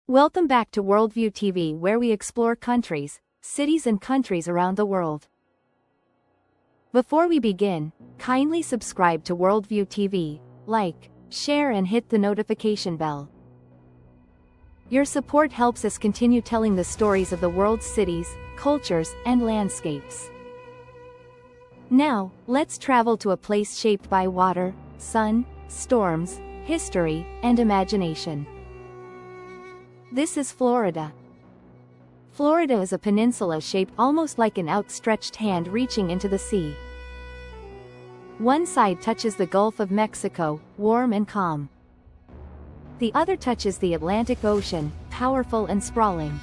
Welcome back to Worldview TV, where we explore countries, cities and countries around the world. Before we begin, kindly subscribe to Worldview TV, like, share and hit the notification bell. Your support helps us continue telling the stories of the world's cities, cultures, and landscapes. Now, let's travel to a place shaped by water, sun, storms, history, and imagination. This is Florida. Florida is a peninsula shaped almost like an outstretched hand reaching into the sea. One side touches the Gulf of Mexico, warm and calm. The other touches the Atlantic Ocean, powerful and sprawling.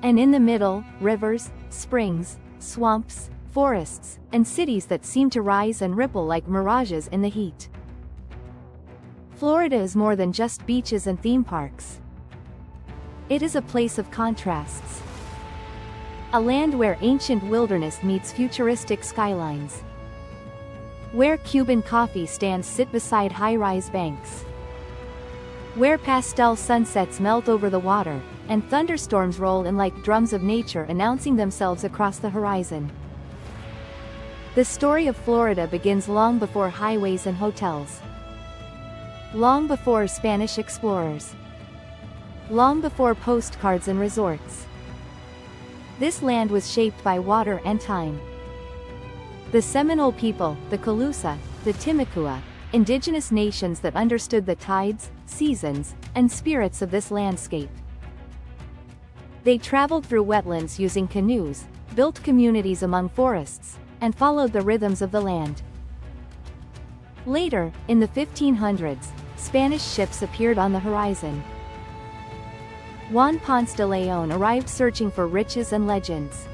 And in the middle, rivers, springs, swamps, forests, and cities that seem to rise and ripple like mirages in the heat. Florida is more than just beaches and theme parks. It is a place of contrasts. A land where ancient wilderness meets futuristic skylines. Where Cuban coffee stands sit beside high-rise banks. Where pastel sunsets melt over the water, and thunderstorms roll in like drums of nature announcing themselves across the horizon. The story of Florida begins long before highways and hotels. Long before Spanish explorers. Long before postcards and resorts. This land was shaped by water and time. The Seminole people, the Calusa, the Timucua, indigenous nations that understood the tides, seasons, and spirits of this landscape. They traveled through wetlands using canoes, built communities among forests, and followed the rhythms of the land. Later, in the 1500s, Spanish ships appeared on the horizon. Juan Ponce de Leon arrived searching for riches and legends.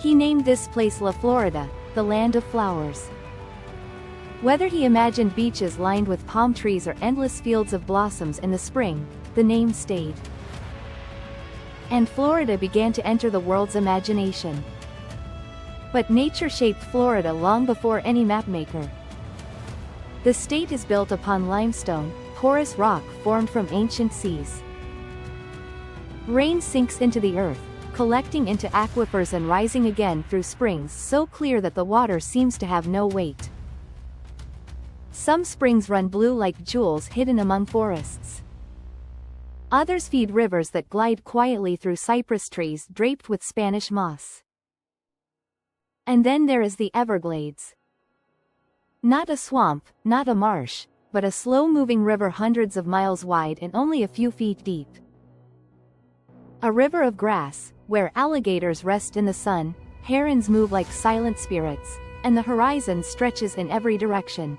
He named this place La Florida, the land of flowers. Whether he imagined beaches lined with palm trees or endless fields of blossoms in the spring, the name stayed. And Florida began to enter the world's imagination. But nature shaped Florida long before any mapmaker. The state is built upon limestone, porous rock formed from ancient seas. Rain sinks into the earth, collecting into aquifers and rising again through springs so clear that the water seems to have no weight. Some springs run blue like jewels hidden among forests. Others feed rivers that glide quietly through cypress trees draped with Spanish moss. And then there is the Everglades. Not a swamp, not a marsh, but a slow-moving river hundreds of miles wide and only a few feet deep. A river of grass, where alligators rest in the sun, herons move like silent spirits, and the horizon stretches in every direction.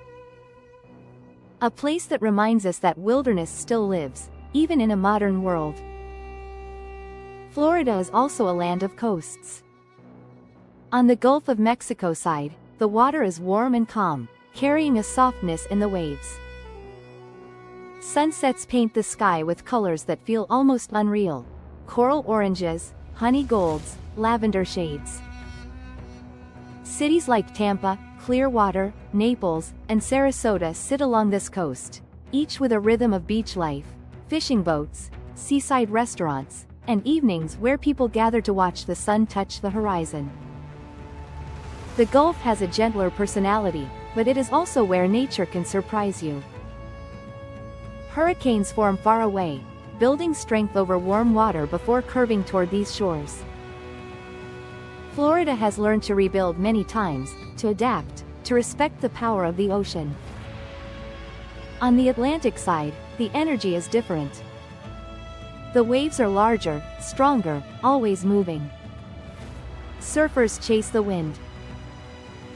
A place that reminds us that wilderness still lives, even in a modern world. Florida is also a land of coasts. On the Gulf of Mexico side, the water is warm and calm, carrying a softness in the waves. Sunsets paint the sky with colors that feel almost unreal. Coral oranges, honey golds, lavender shades. Cities like Tampa, Clearwater, Naples, and Sarasota sit along this coast, each with a rhythm of beach life, fishing boats, seaside restaurants, and evenings where people gather to watch the sun touch the horizon. The Gulf has a gentler personality, but it is also where nature can surprise you. Hurricanes form far away, building strength over warm water before curving toward these shores. Florida has learned to rebuild many times, to adapt, to respect the power of the ocean. On the Atlantic side, the energy is different. The waves are larger, stronger, always moving. Surfers chase the wind.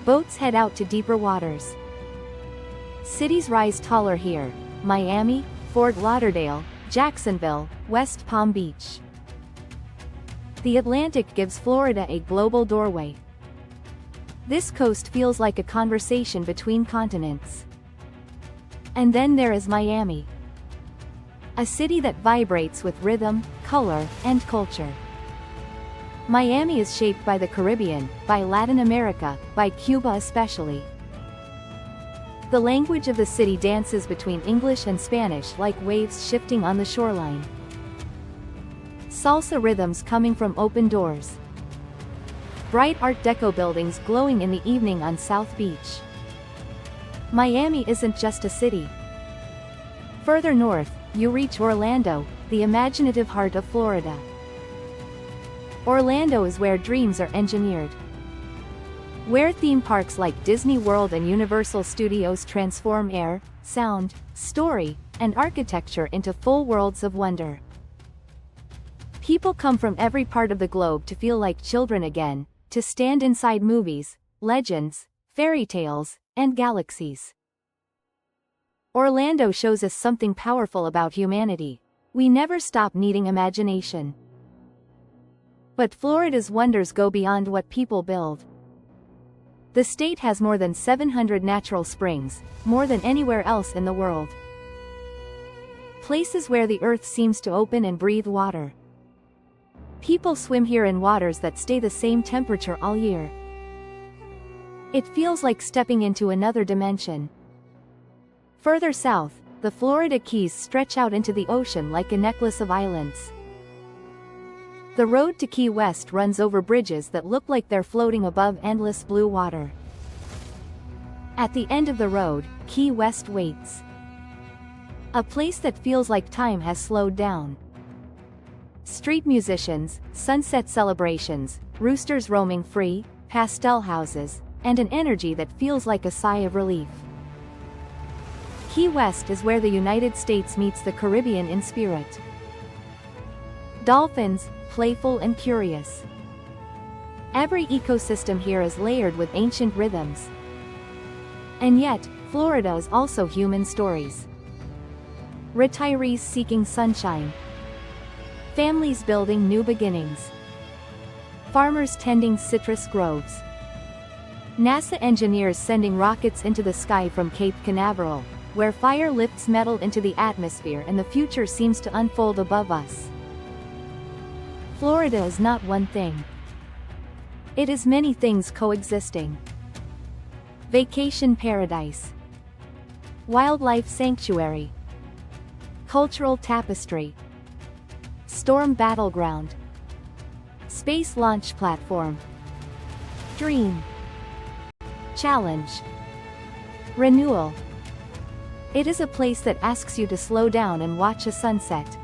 Boats head out to deeper waters. Cities rise taller here: Miami, Fort Lauderdale, Jacksonville, West Palm Beach. The Atlantic gives Florida a global doorway. This coast feels like a conversation between continents. And then there is Miami. A city that vibrates with rhythm, color, and culture. Miami is shaped by the Caribbean, by Latin America, by Cuba especially. The language of the city dances between English and Spanish like waves shifting on the shoreline. Salsa rhythms coming from open doors. Bright Art Deco buildings glowing in the evening on South Beach. Miami isn't just a city. Further north, you reach Orlando, the imaginative heart of Florida. Orlando is where dreams are engineered. Where theme parks like Disney World and Universal Studios transform air, sound, story, and architecture into full worlds of wonder. People come from every part of the globe to feel like children again, to stand inside movies, legends, fairy tales, and galaxies. Orlando shows us something powerful about humanity. We never stop needing imagination. But Florida's wonders go beyond what people build. The state has more than 700 natural springs, more than anywhere else in the world. Places where the earth seems to open and breathe water. People swim here in waters that stay the same temperature all year. It feels like stepping into another dimension. Further south, the Florida Keys stretch out into the ocean like a necklace of islands. The road to Key West runs over bridges that look like they're floating above endless blue water. At the end of the road, Key West waits. A place that feels like time has slowed down. Street musicians, sunset celebrations, roosters roaming free, pastel houses, and an energy that feels like a sigh of relief. Key West is where the United States meets the Caribbean in spirit. Dolphins, playful and curious. Every ecosystem here is layered with ancient rhythms. And yet, Florida is also human stories. Retirees seeking sunshine. Families building new beginnings. Farmers tending citrus groves. NASA engineers sending rockets into the sky from Cape Canaveral, where fire lifts metal into the atmosphere and the future seems to unfold above us. Florida is not one thing. It is many things coexisting. Vacation paradise. Wildlife sanctuary. Cultural tapestry. Storm battleground. Space launch platform. Dream. Challenge. Renewal. It is a place that asks you to slow down and watch a sunset.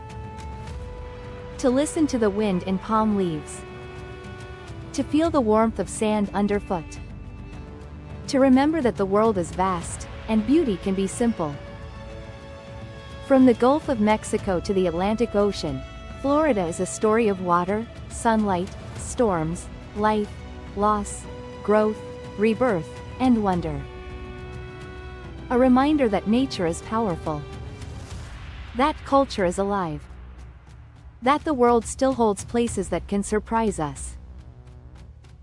To listen to the wind in palm leaves. To feel the warmth of sand underfoot. To remember that the world is vast, and beauty can be simple. From the Gulf of Mexico to the Atlantic Ocean, Florida is a story of water, sunlight, storms, life, loss, growth, rebirth, and wonder. A reminder that nature is powerful. That culture is alive. That the world still holds places that can surprise us.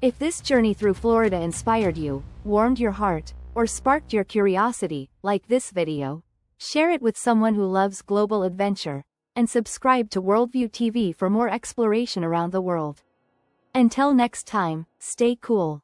If this journey through Florida inspired you, warmed your heart, or sparked your curiosity, like this video, share it with someone who loves global adventure, and subscribe to Worldview TV for more exploration around the world. Until next time, stay cool.